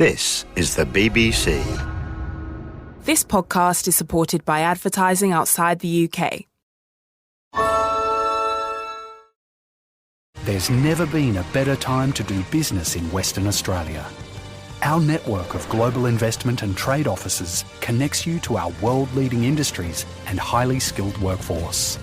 This is the BBC. This podcast is supported by advertising outside the UK. There's never been a better time to do business in Western Australia. Our network of global investment and trade offices connects you to our world-leading industries and highly skilled workforce.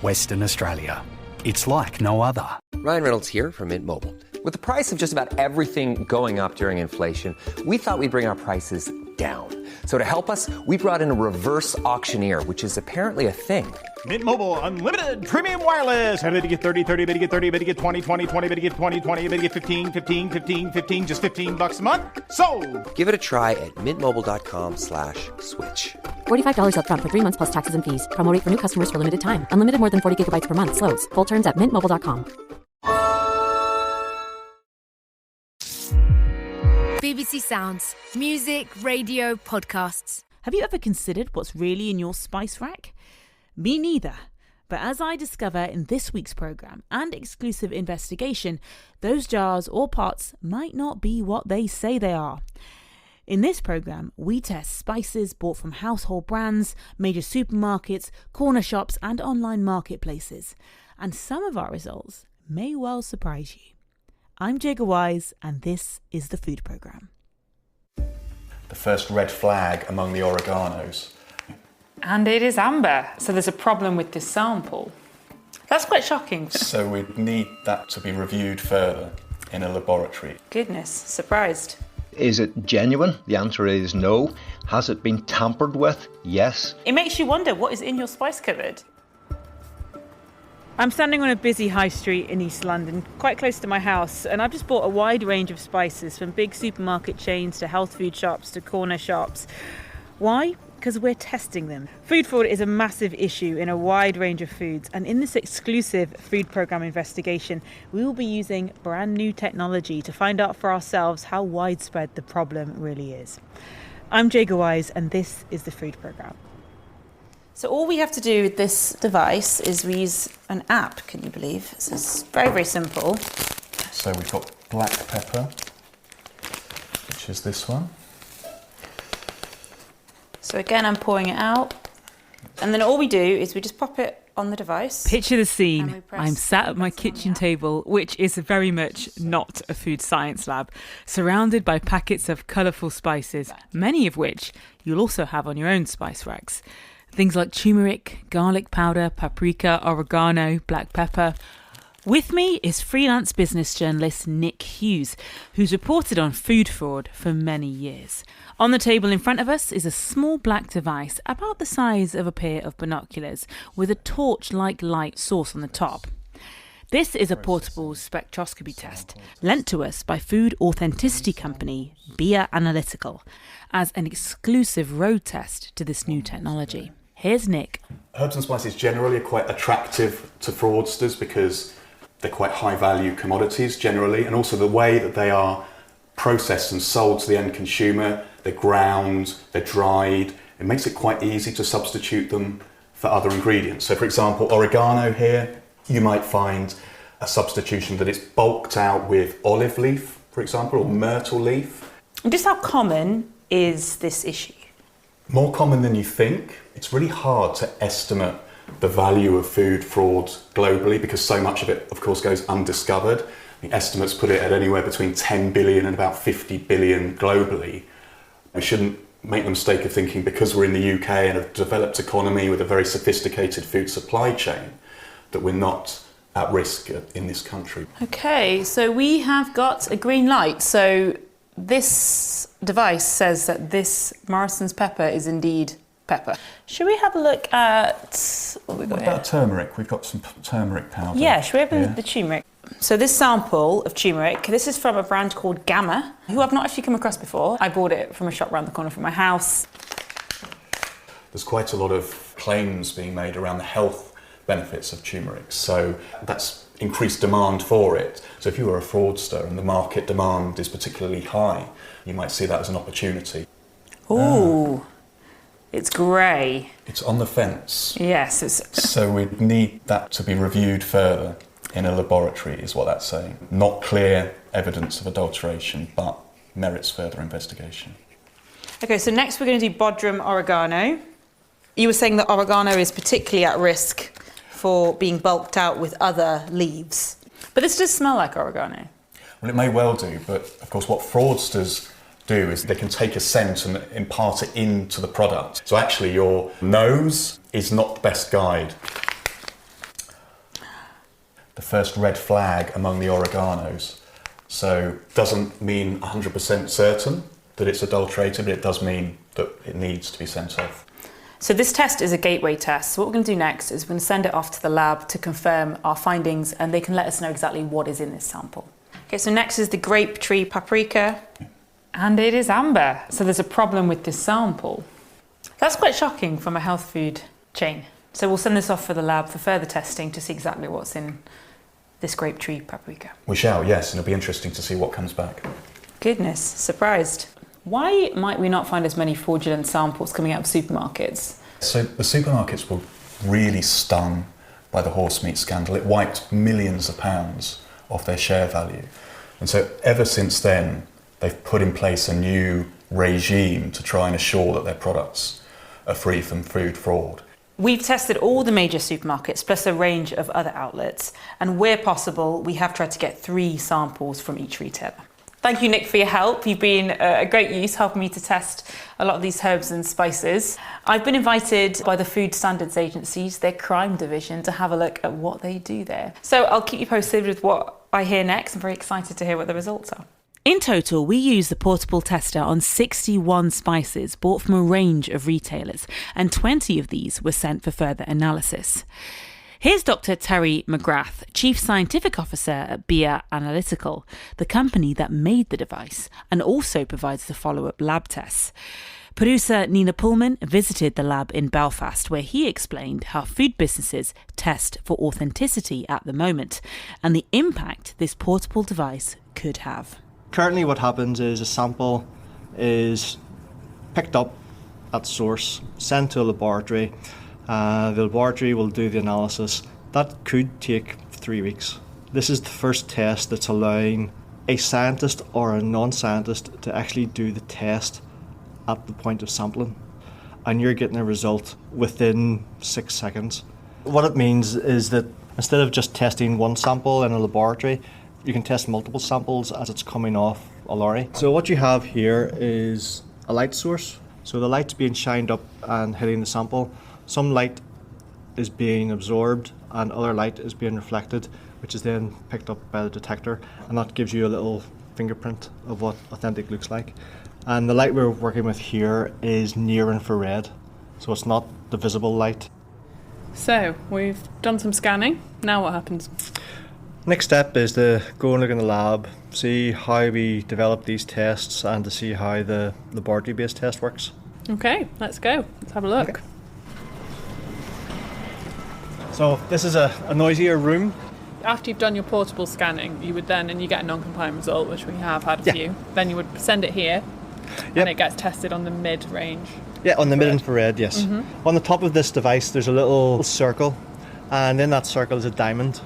Western Australia. It's like no other. Ryan Reynolds here from Mint Mobile. With the price of just about everything going up during inflation, we thought we'd bring our prices down. So to help us, we brought in a reverse auctioneer, which is apparently a thing. Mint Mobile Unlimited Premium Wireless. How to get 30, 30, bit to get 30, bit to get 20, 20, 20, bit to get 20, 20, bit to get 15, 15, 15, 15, just $15 a month? Sold! Give it a try at mintmobile.com/switch. $45 up front for 3 months plus taxes and fees. Promo rate for new customers for limited time. Unlimited more than 40 gigabytes per month. Slows full terms at mintmobile.com. BBC Sounds. Music, radio, podcasts. Have you ever considered what's really in your spice rack? Me neither. But as I discover in this week's programme and exclusive investigation, those jars or pots might not be what they say they are. In this programme, we test spices bought from household brands, major supermarkets, corner shops and online marketplaces. And some of our results may well surprise you. I'm Jaga Wise, and this is the Food Programme. The first red flag among the oreganos. And it is amber, so there's a problem with this sample. That's quite shocking. So we need that to be reviewed further in a laboratory. Goodness, surprised. Is it genuine? The answer is no. Has it been tampered with? Yes. It makes you wonder what is in your spice cupboard. I'm standing on a busy high street in East London, quite close to my house, and I've just bought a wide range of spices from big supermarket chains to health food shops to corner shops. Why? Because we're testing them. Food fraud is a massive issue in a wide range of foods, and in this exclusive Food Programme investigation, we will be using brand new technology to find out for ourselves how widespread the problem really is. I'm Jaga Wise, and this is the Food Programme. So all we have to do with this device is we use an app, can you believe? So it's very, very simple. So we've got black pepper, which is this one. So again, I'm pouring it out. And then all we do is we just pop it on the device. Picture the scene. I'm sat at my kitchen table, which is very much not a food science lab, surrounded by packets of colourful spices, many of which you'll also have on your own spice racks. Things like turmeric, garlic powder, paprika, oregano, black pepper. With me is freelance business journalist Nick Hughes, who's reported on food fraud for many years. On the table in front of us is a small black device about the size of a pair of binoculars with a torch-like light source on the top. This is a portable spectroscopy test lent to us by food authenticity company Bia Analytical as an exclusive road test to this new technology. Here's Nick. Herbs and spices generally are quite attractive to fraudsters because they're quite high value commodities generally, and also the way that they are processed and sold to the end consumer, they're ground, they're dried, it makes it quite easy to substitute them for other ingredients. So for example, oregano here, you might find a substitution that is bulked out with olive leaf, for example, or myrtle leaf. Just how common is this issue? More common than you think. It's really hard to estimate the value of food fraud globally because so much of it, of course, goes undiscovered. The estimates put it at anywhere between 10 billion and about 50 billion globally. We shouldn't make the mistake of thinking because we're in the UK and a developed economy with a very sophisticated food supply chain that we're not at risk in this country. Okay, so we have got a green light. So this device says that this Morrison's pepper is indeed pepper. Should we have a look at what we've got here? What about turmeric? We've got some turmeric powder. Yeah, should we open the turmeric? So this sample of turmeric, this is from a brand called Gamma, who I've not actually come across before. I bought it from a shop around the corner from my house. There's quite a lot of claims being made around the health benefits of turmeric, so that's increased demand for it. So if you were a fraudster and the market demand is particularly high, you might see that as an opportunity. Ooh, it's grey. It's on the fence. Yes. So we need that to be reviewed further in a laboratory, is what that's saying. Not clear evidence of adulteration, but merits further investigation. Okay, so next we're going to do Bodrum oregano. You were saying that oregano is particularly at risk for being bulked out with other leaves. But this does smell like oregano. Well, it may well do, but of course what fraudsters do is they can take a scent and impart it into the product. So actually your nose is not the best guide. The first red flag among the oreganos. So doesn't mean 100% certain that it's adulterated, but it does mean that it needs to be sent off. So this test is a gateway test. So what we're going to do next is we're going to send it off to the lab to confirm our findings, and they can let us know exactly what is in this sample. Okay, so next is the grape tree paprika, and it is amber. So there's a problem with this sample. That's quite shocking from a health food chain. So we'll send this off for the lab for further testing to see exactly what's in this grape tree paprika. We shall, yes, and it'll be interesting to see what comes back. Goodness, surprised. Why might we not find as many fraudulent samples coming out of supermarkets? So the supermarkets were really stung by the horse meat scandal. It wiped millions of pounds off their share value. And so ever since then, they've put in place a new regime to try and assure that their products are free from food fraud. We've tested all the major supermarkets plus a range of other outlets, and where possible, we have tried to get 3 samples from each retailer. Thank you, Nick, for your help. You've been a great use helping me to test a lot of these herbs and spices. I've been invited by the Food Standards Agency's, their crime division, to have a look at what they do there. So I'll keep you posted with what I hear next. I'm very excited to hear what the results are. In total, we used the portable tester on 61 spices bought from a range of retailers, and 20 of these were sent for further analysis. Here's Dr. Terry McGrath, Chief Scientific Officer at BIA Analytical, the company that made the device and also provides the follow-up lab tests. Producer Nina Pullman visited the lab in Belfast, where he explained how food businesses test for authenticity at the moment and the impact this portable device could have. Currently what happens is a sample is picked up at source, sent to a laboratory. The laboratory will do the analysis. That could take 3 weeks. This is the first test that's allowing a scientist or a non-scientist to actually do the test at the point of sampling. And you're getting a result within 6 seconds. What it means is that instead of just testing one sample in a laboratory, you can test multiple samples as it's coming off a lorry. So what you have here is a light source. So the light's being shined up and hitting the sample. Some light is being absorbed and other light is being reflected, which is then picked up by the detector, and that gives you a little fingerprint of what authentic looks like. And the light we're working with here is near infrared, so it's not the visible light. So we've done some scanning. Now what happens? Next step is to go and look in the lab, see how we develop these tests and to see how the laboratory-based test works. Okay, let's go. Let's have a look. Okay. So this is a noisier room. After you've done your portable scanning, you would then, and you get a non-compliant result, which we have had a few, then you would send it here, and it gets tested on the mid-range. Yeah, on the mid-infrared, yes. Mm-hmm. On the top of this device, there's a little circle, and in that circle is a diamond.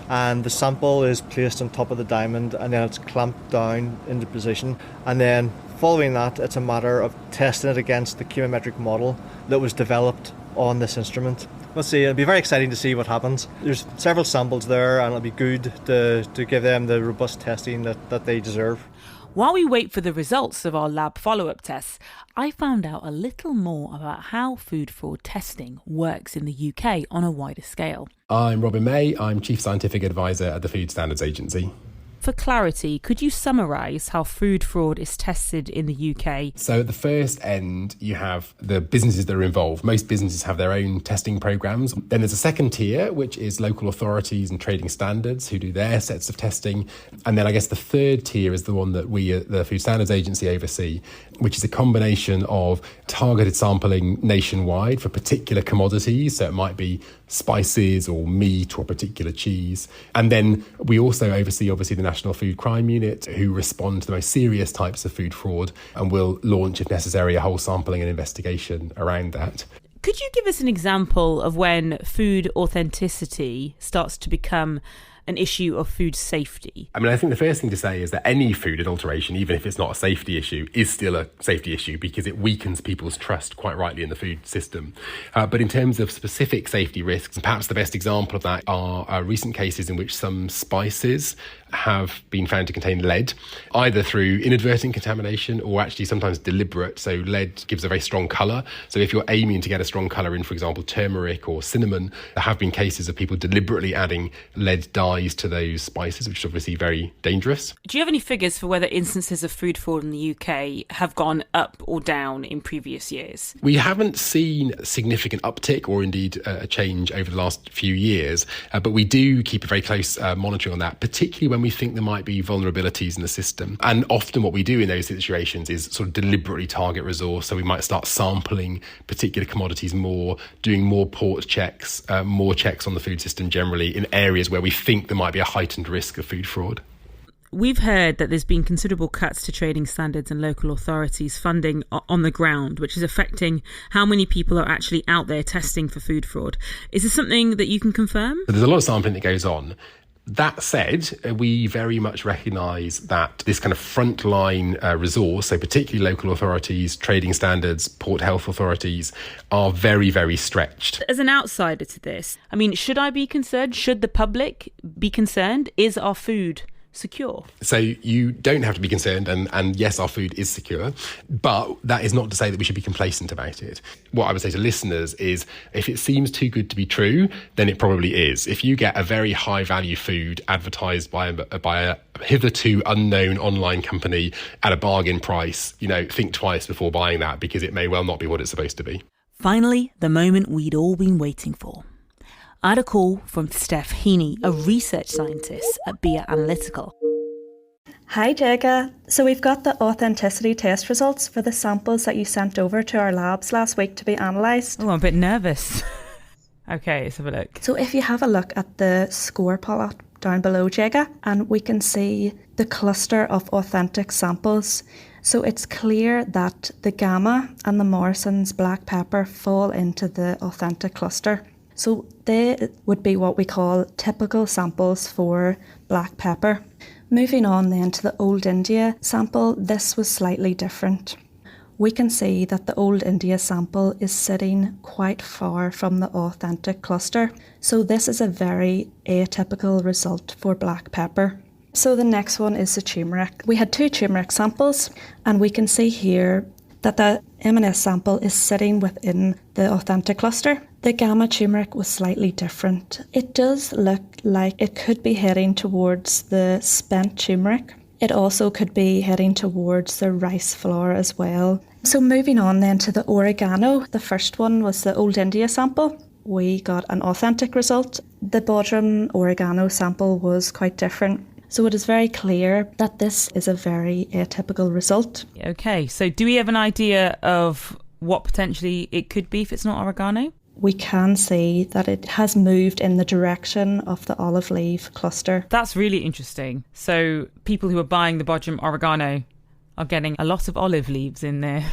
And the sample is placed on top of the diamond, and then it's clamped down into position. And then following that, it's a matter of testing it against the chemometric model that was developed on this instrument. Let's see, it'll be very exciting to see what happens. There's several samples there, and it'll be good to give them the robust testing that they deserve. While we wait for the results of our lab follow-up tests, I found out a little more about how food fraud testing works in the UK on a wider scale. I'm Robin May, I'm Chief Scientific Advisor at the Food Standards Agency. For clarity, could you summarise how food fraud is tested in the UK? So at the first end, you have the businesses that are involved. Most businesses have their own testing programmes. Then there's a second tier, which is local authorities and trading standards who do their sets of testing. And then I guess the third tier is the one that we at the Food Standards Agency oversee, which is a combination of targeted sampling nationwide for particular commodities. So it might be spices or meat or particular cheese. And then we also oversee, obviously, the National Food Crime Unit, who respond to the most serious types of food fraud and will launch, if necessary, a whole sampling and investigation around that. Could you give us an example of when food authenticity starts to become an issue of food safety? I mean, I think the first thing to say is that any food adulteration, even if it's not a safety issue, is still a safety issue because it weakens people's trust, quite rightly, in the food system. But in terms of specific safety risks, perhaps the best example of that are recent cases in which some spices have been found to contain lead, either through inadvertent contamination or actually sometimes deliberate. So lead gives a very strong colour. So if you're aiming to get a strong colour in, for example, turmeric or cinnamon, there have been cases of people deliberately adding lead dyes to those spices, which is obviously very dangerous. Do you have any figures for whether instances of food fraud in the UK have gone up or down in previous years? We haven't seen a significant uptick or indeed a change over the last few years, but we do keep a very close monitoring on that, particularly when we think there might be vulnerabilities in the system. And often what we do in those situations is sort of deliberately target resource. So we might start sampling particular commodities more, doing more port checks, more checks on the food system generally in areas where we think there might be a heightened risk of food fraud. We've heard that there's been considerable cuts to trading standards and local authorities' funding on the ground, which is affecting how many people are actually out there testing for food fraud. Is this something that you can confirm? There's a lot of sampling that goes on. That said, we very much recognise that this kind of frontline resource, so particularly local authorities, trading standards, port health authorities, are very, very stretched. As an outsider to this, I mean, should I be concerned? Should the public be concerned? Is our food secure? So you don't have to be concerned, and yes, our food is secure, but that is not to say that we should be complacent about it. What I would say to listeners is, if it seems too good to be true, then it probably is. If you get a very high value food advertised by a hitherto unknown online company at a bargain price, think twice before buying that, because it may well not be what it's supposed to be. Finally, the moment we'd all been waiting for. I had a call from Steph Heaney, a research scientist at Beer Analytical. Hi, Jega. So we've got the authenticity test results for the samples that you sent over to our labs last week to be analysed. Oh, I'm a bit nervous. Okay, let's have a look. So if you have a look at the score plot down below, Jega, and we can see the cluster of authentic samples. So it's clear that the Gamma and the Morrison's black pepper fall into the authentic cluster. So they would be what we call typical samples for black pepper. Moving on then to the Old India sample, this was slightly different. We can see that the Old India sample is sitting quite far from the authentic cluster. So this is a very atypical result for black pepper. So the next one is the turmeric. We had 2 turmeric samples, and we can see here that the M&S sample is sitting within the authentic cluster. The Gamma turmeric was slightly different. It does look like it could be heading towards the spent turmeric. It also could be heading towards the rice flour as well. So moving on then to the oregano. The first one was the Old India sample. We got an authentic result. The Bodrum oregano sample was quite different. So it is very clear that this is a very atypical result. Okay, so do we have an idea of what potentially it could be if it's not oregano? We can see that it has moved in the direction of the olive leaf cluster. That's really interesting. So people who are buying the Bodrum oregano are getting a lot of olive leaves in their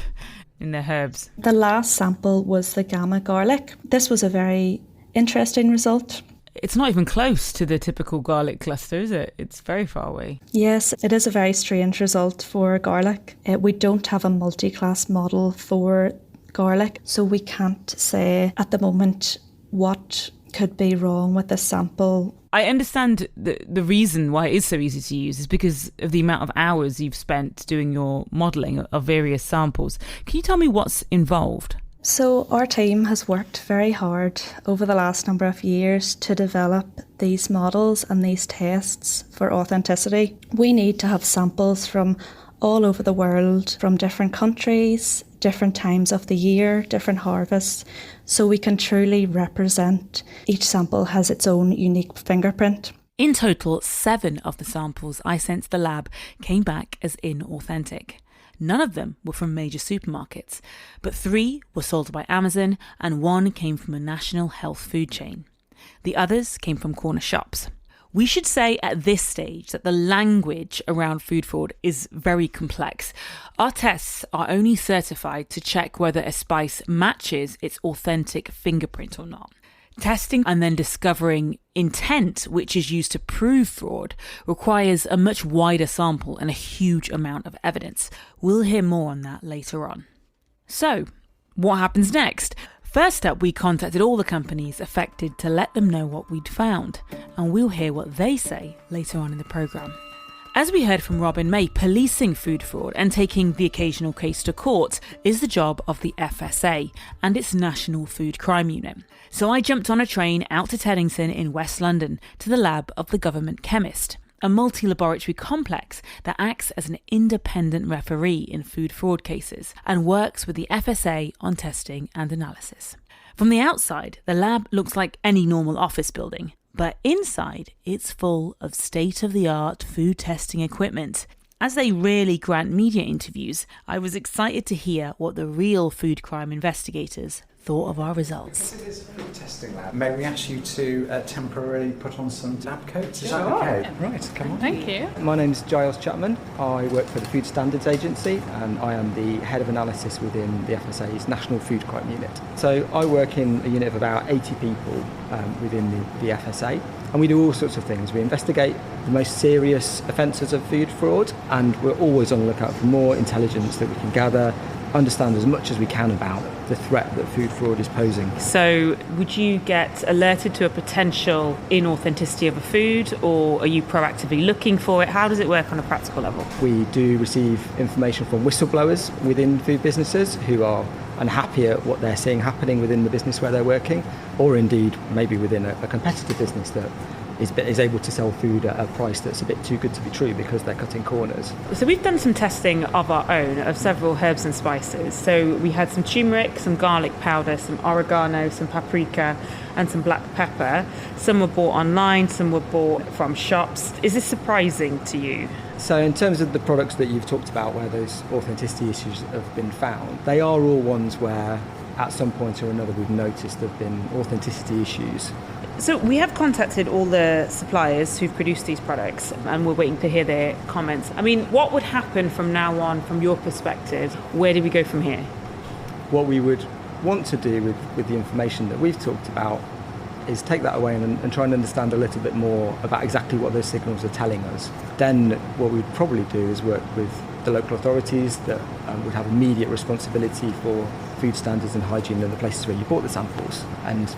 herbs. The last sample was the Gamma garlic. This was a very interesting result. It's not even close to the typical garlic cluster, is it? It's very far away. Yes, it is a very strange result for garlic. We don't have a multi-class model for garlic, so we can't say at the moment what could be wrong with the sample. I understand the reason why it is so easy to use is because of the amount of hours you've spent doing your modelling of various samples. Can you tell me what's involved? So our team has worked very hard over the last number of years to develop these models and these tests for authenticity. We need to have samples from all over the world, from different countries, different times of the year, different harvests, so we can truly represent each sample has its own unique fingerprint. In total, 7 of the samples I sent to the lab came back as inauthentic. None of them were from major supermarkets, but 3 were sold by Amazon and 1 came from a national health food chain. The others came from corner shops. We should say at this stage that the language around food fraud is very complex. Our tests are only certified to check whether a spice matches its authentic fingerprint or not. Testing and then discovering intent, which is used to prove fraud, requires a much wider sample and a huge amount of evidence. We'll hear more on that later on. So, what happens next? First up, we contacted all the companies affected to let them know what we'd found, and we'll hear what they say later on in the programme. As we heard from Robin May, policing food fraud and taking the occasional case to court is the job of the FSA and its National Food Crime Unit. So I jumped on a train out to Teddington in West London to the lab of the government chemist, a multi-laboratory complex that acts as an independent referee in food fraud cases and works with the FSA on testing and analysis. From the outside, the lab looks like any normal office building, but inside it's full of state-of-the-art food testing equipment. As they rarely grant media interviews, I was excited to hear what the real food crime investigators thought of our results. Because it is a food testing lab, may we ask you to temporarily put on some lab coats? Is that Sure. okay? Right, come on. Thank you. My name's Giles Chapman. I work for the Food Standards Agency and I am the head of analysis within the FSA's National Food Crime Unit. So I work in a unit of about 80 people within the FSA, and we do all sorts of things. We investigate the most serious offences of food fraud, and we're always on the lookout for more intelligence that we can gather, understand as much as we can about the threat that food fraud is posing. So would you get alerted to a potential inauthenticity of a food, or are you proactively looking for it? How does it work on a practical level? We do receive information from whistleblowers within food businesses who are unhappy at what they're seeing happening within the business where they're working, or indeed maybe within a competitive business that is able to sell food at a price that's a bit too good to be true because they're cutting corners. So we've done some testing of our own of several herbs and spices. So we had some turmeric, some garlic powder, some oregano, some paprika and some black pepper. Some were bought online, some were bought from shops. Is this surprising to you? So in terms of the products that you've talked about where those authenticity issues have been found, they are all ones where at some point or another we've noticed there have been authenticity issues. So we have contacted all the suppliers who've produced these products and we're waiting to hear their comments. I mean, what would happen from now on from your perspective? Where do we go from here? What we would want to do with the information that we've talked about is take that away and try and understand a little bit more about exactly what those signals are telling us. Then what we'd probably do is work with the local authorities that would have immediate responsibility for food standards and hygiene in the places where you bought the samples, and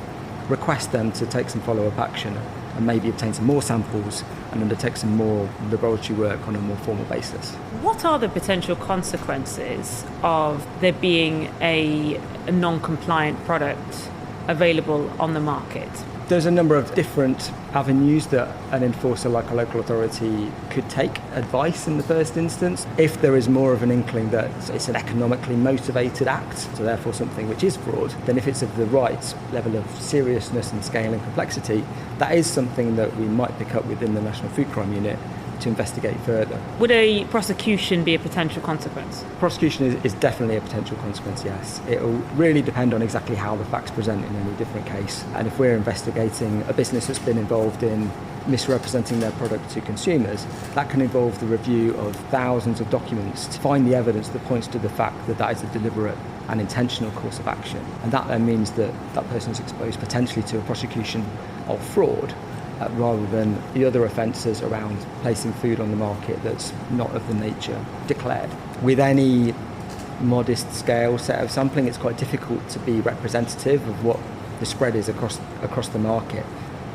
request them to take some follow-up action and maybe obtain some more samples and undertake some more laboratory work on a more formal basis. What are the potential consequences of there being a non-compliant product available on the market? There's a number of different avenues that an enforcer like a local authority could take advice in the first instance. If there is more of an inkling that it's an economically motivated act, so therefore something which is fraud, then if it's of the right level of seriousness and scale and complexity, that is something that we might pick up within the National Food Crime Unit to investigate further. Would a prosecution be a potential consequence? Prosecution is definitely a potential consequence, yes. It will really depend on exactly how the facts present in any different case. And if we're investigating a business that's been involved in misrepresenting their product to consumers, that can involve the review of thousands of documents to find the evidence that points to the fact that that is a deliberate and intentional course of action. And that then means that that person is exposed potentially to a prosecution of fraud, rather than the other offences around placing food on the market that's not of the nature declared. With any modest scale set of sampling, it's quite difficult to be representative of what the spread is across the market.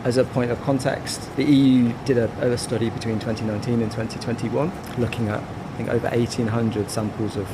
As a point of context, the EU did a study between 2019 and 2021 looking at, I think, over 1,800 samples of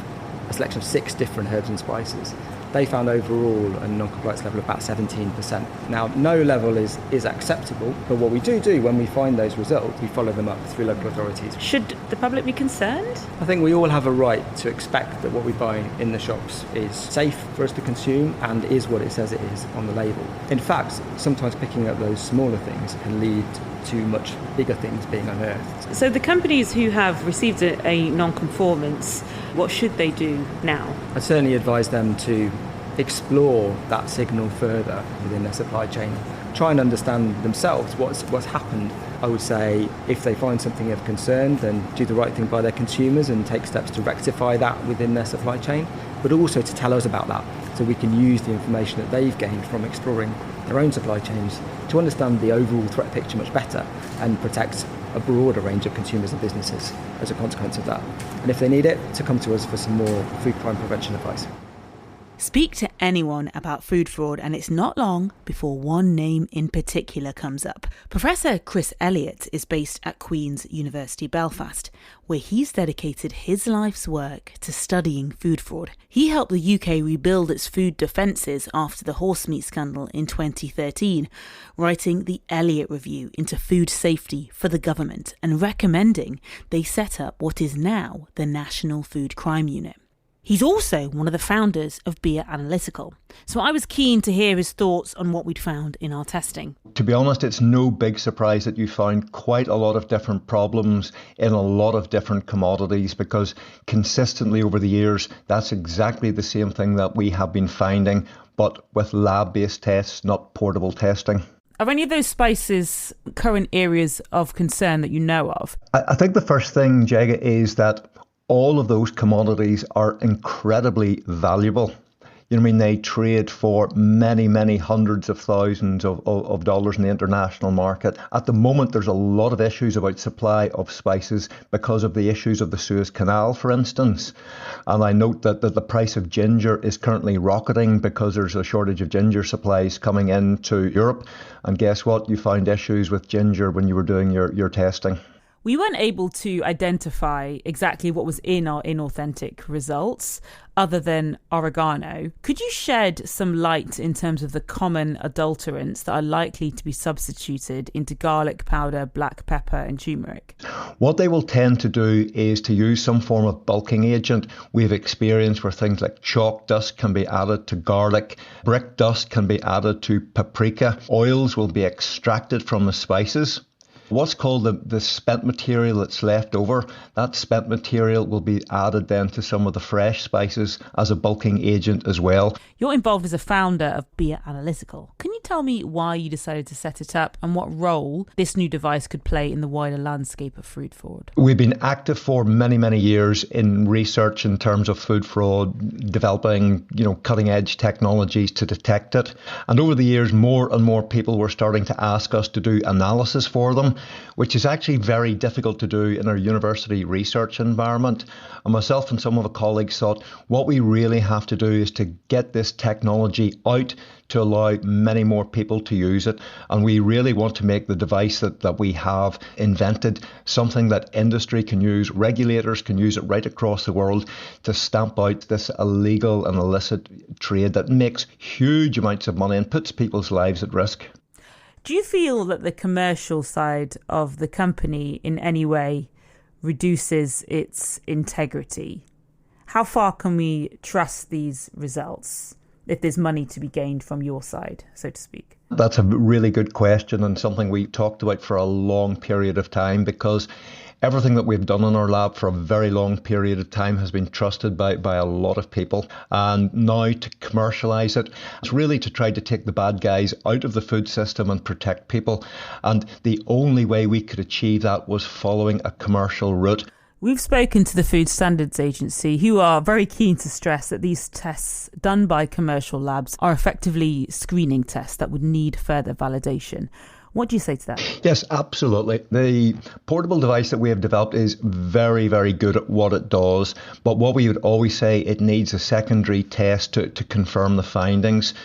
a selection of 6 different herbs and spices. They found overall a non-compliance level of about 17%. Now, no level is acceptable, but what we do when we find those results, we follow them up through local authorities. Should the public be concerned? I think we all have a right to expect that what we buy in the shops is safe for us to consume and is what it says it is on the label. In fact, sometimes picking up those smaller things can lead to much bigger things being unearthed. So the companies who have received a non-conformance, what should they do now? I'd certainly advise them to explore that signal further within their supply chain. Try and understand themselves what's happened. I would say if they find something of concern, then do the right thing by their consumers and take steps to rectify that within their supply chain, but also to tell us about that. So we can use the information that they've gained from exploring their own supply chains to understand the overall threat picture much better and protect a broader range of consumers and businesses as a consequence of that. And if they need it, to come to us for some more food crime prevention advice. Speak to anyone about food fraud and it's not long before one name in particular comes up. Professor Chris Elliott is based at Queen's University Belfast, where he's dedicated his life's work to studying food fraud. He helped the UK rebuild its food defences after the horse meat scandal in 2013, writing the Elliott Review into food safety for the government and recommending they set up what is now the National Food Crime Unit. He's also one of the founders of Beer Analytical, so I was keen to hear his thoughts on what we'd found in our testing. To be honest, it's no big surprise that you found quite a lot of different problems in a lot of different commodities, because consistently over the years, that's exactly the same thing that we have been finding, but with lab-based tests, not portable testing. Are any of those spices current areas of concern that you know of? I think the first thing, Jega, is that all of those commodities are incredibly valuable. You know what I mean? They trade for many, many hundreds of thousands of dollars in the international market. At the moment, there's a lot of issues about supply of spices because of the issues of the Suez Canal, for instance. And I note that the price of ginger is currently rocketing because there's a shortage of ginger supplies coming into Europe. And guess what? You found issues with ginger when you were doing your testing. We weren't able to identify exactly what was in our inauthentic results other than oregano. Could you shed some light in terms of the common adulterants that are likely to be substituted into garlic powder, black pepper and turmeric? What they will tend to do is to use some form of bulking agent. We have experience where things like chalk dust can be added to garlic, brick dust can be added to paprika, oils will be extracted from the spices. What's called the spent material that's left over, that spent material will be added then to some of the fresh spices as a bulking agent as well. You're involved as a founder of Beer Analytical. Can you tell me why you decided to set it up and what role this new device could play in the wider landscape of food fraud? We've been active for many, many years in research in terms of food fraud, developing, cutting edge technologies to detect it. And over the years, more and more people were starting to ask us to do analysis for them, which is actually very difficult to do in our university research environment. And myself and some of our colleagues thought what we really have to do is to get this technology out to allow many more people to use it. And we really want to make the device that we have invented something that industry can use, regulators can use it right across the world to stamp out this illegal and illicit trade that makes huge amounts of money and puts people's lives at risk. Do you feel that the commercial side of the company in any way reduces its integrity? How far can we trust these results if there's money to be gained from your side, so to speak? That's a really good question and something we talked about for a long period of time, because everything that we've done in our lab for a very long period of time has been trusted by a lot of people. And now to commercialise it, it's really to try to take the bad guys out of the food system and protect people. And the only way we could achieve that was following a commercial route. We've spoken to the Food Standards Agency, who are very keen to stress that these tests done by commercial labs are effectively screening tests that would need further validation. What do you say to that? Yes, absolutely. The portable device that we have developed is very, very good at what it does. But what we would always say, it needs a secondary test to confirm the findings.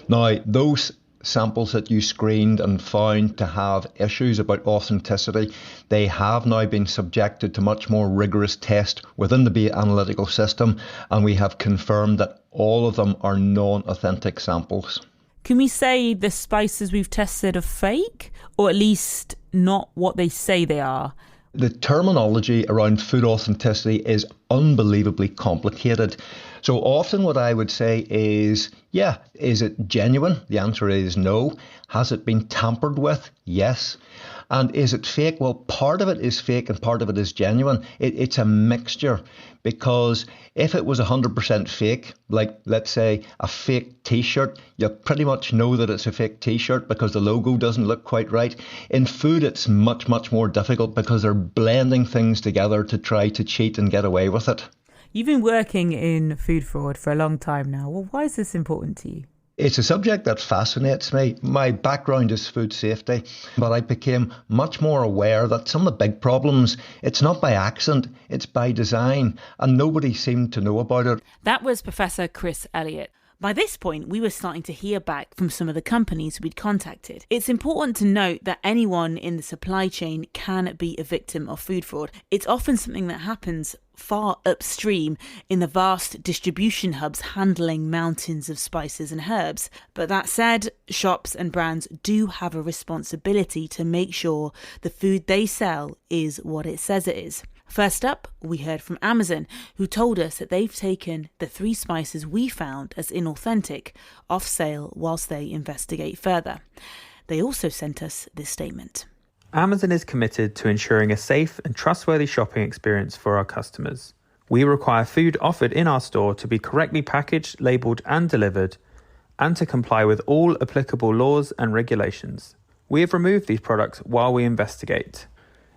Now, those samples that you screened and found to have issues about authenticity, they have now been subjected to much more rigorous tests within the Beer Analytical system, and we have confirmed that all of them are non-authentic samples. Can we say the spices we've tested are fake, or at least not what they say they are? The terminology around food authenticity is unbelievably complicated. So often what I would say is, is it genuine? The answer is no. Has it been tampered with? Yes. And is it fake? Well, part of it is fake and part of it is genuine. It's a mixture, because if it was 100% fake, like let's say a fake t-shirt, you pretty much know that it's a fake t-shirt because the logo doesn't look quite right. In food, it's much, much more difficult because they're blending things together to try to cheat and get away with it. You've been working in food fraud for a long time now. Well, why is this important to you? It's a subject that fascinates me. My background is food safety, but I became much more aware that some of the big problems, it's not by accident, it's by design, and nobody seemed to know about it. That was Professor Chris Elliott. By this point, we were starting to hear back from some of the companies we'd contacted. It's important to note that anyone in the supply chain can be a victim of food fraud. It's often something that happens far upstream in the vast distribution hubs handling mountains of spices and herbs. But that said, shops and brands do have a responsibility to make sure the food they sell is what it says it is. First up, we heard from Amazon, who told us that they've taken the 3 spices we found as inauthentic off sale whilst they investigate further. They also sent us this statement. Amazon is committed to ensuring a safe and trustworthy shopping experience for our customers. We require food offered in our store to be correctly packaged, labelled and delivered, and to comply with all applicable laws and regulations. We have removed these products while we investigate.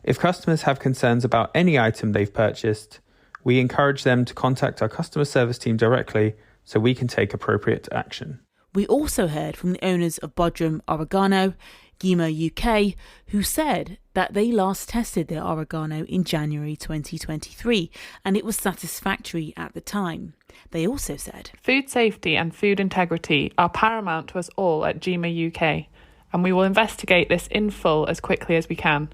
If customers have concerns about any item they've purchased, we encourage them to contact our customer service team directly so we can take appropriate action. We also heard from the owners of Bodrum Oregano, Gima UK, who said that they last tested their oregano in January 2023 and it was satisfactory at the time. They also said, "Food safety and food integrity are paramount to us all at Gima UK, and we will investigate this in full as quickly as we can.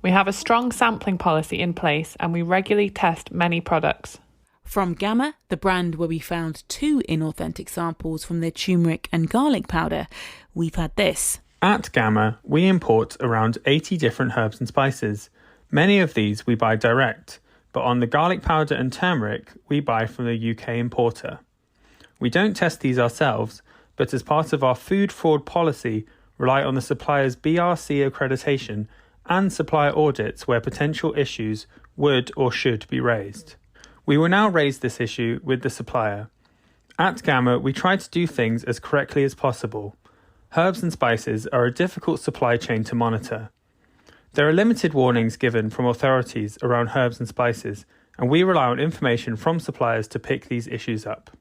We have a strong sampling policy in place and we regularly test many products." From Gamma, the brand where we found 2 inauthentic samples from their turmeric and garlic powder, we've had this. At Gamma, we import around 80 different herbs and spices. Many of these we buy direct, but on the garlic powder and turmeric, we buy from the UK importer. We don't test these ourselves, but as part of our food fraud policy, rely on the supplier's BRC accreditation and supplier audits where potential issues would or should be raised. We will now raise this issue with the supplier. At Gamma, we try to do things as correctly as possible. Herbs and spices are a difficult supply chain to monitor. There are limited warnings given from authorities around herbs and spices, and we rely on information from suppliers to pick these issues up.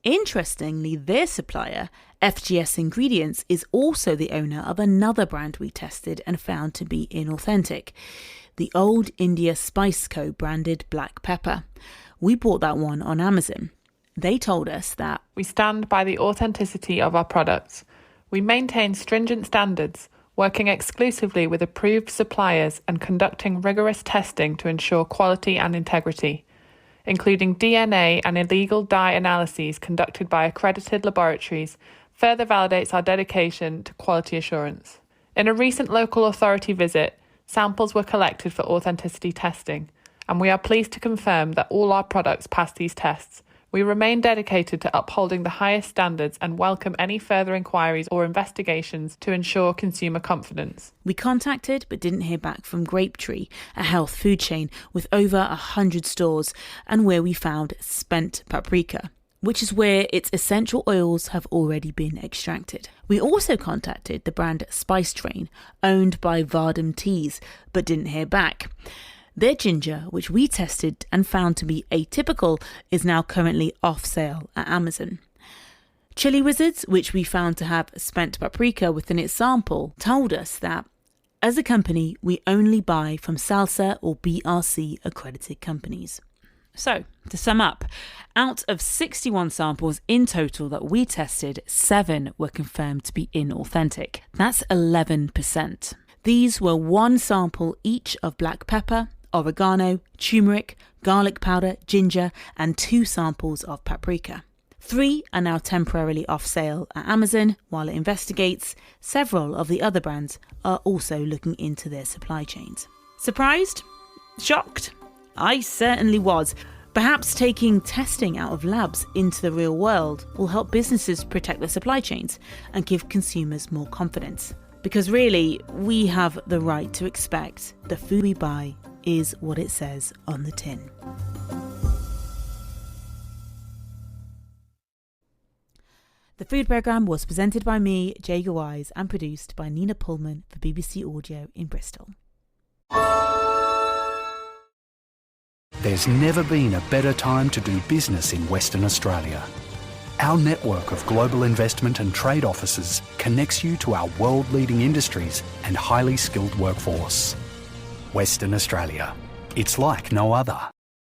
Interestingly, their supplier, FGS Ingredients, is also the owner of another brand we tested and found to be inauthentic, the Old India Spice Co. branded black pepper. We bought that one on Amazon. They told us that "We stand by the authenticity of our products. We maintain stringent standards, working exclusively with approved suppliers and conducting rigorous testing to ensure quality and integrity, including DNA and illegal dye analyses conducted by accredited laboratories, further validates our dedication to quality assurance." In a recent local authority visit, samples were collected for authenticity testing, and we are pleased to confirm that all our products passed these tests. We remain dedicated to upholding the highest standards and welcome any further inquiries or investigations to ensure consumer confidence. We contacted but didn't hear back from Grapetree, a health food chain with over 100 stores and where we found spent paprika, which is where its essential oils have already been extracted. We also contacted the brand Spice Train, owned by Vardham Teas, but didn't hear back. Their ginger, which we tested and found to be atypical, is now currently off sale at Amazon. Chili Wizards, which we found to have spent paprika within its sample, told us that, as a company, we only buy from SALSA or BRC accredited companies. So, to sum up, out of 61 samples in total that we tested, 7 were confirmed to be inauthentic. That's 11%. These were 1 sample each of black pepper, oregano, turmeric, garlic powder, ginger, and 2 samples of paprika. 3 are now temporarily off sale at Amazon while it investigates. Several of the other brands are also looking into their supply chains. Surprised? Shocked? I certainly was. Perhaps taking testing out of labs into the real world will help businesses protect their supply chains and give consumers more confidence. Because really, we have the right to expect the food we buy is what it says on the tin. The food programme was presented by me, Jaga Wise, and produced by Nina Pullman for BBC Audio in Bristol. There's never been a better time to do business in Western Australia. Our network of global investment and trade offices connects you to our world-leading industries and highly skilled workforce. Western Australia. It's like no other.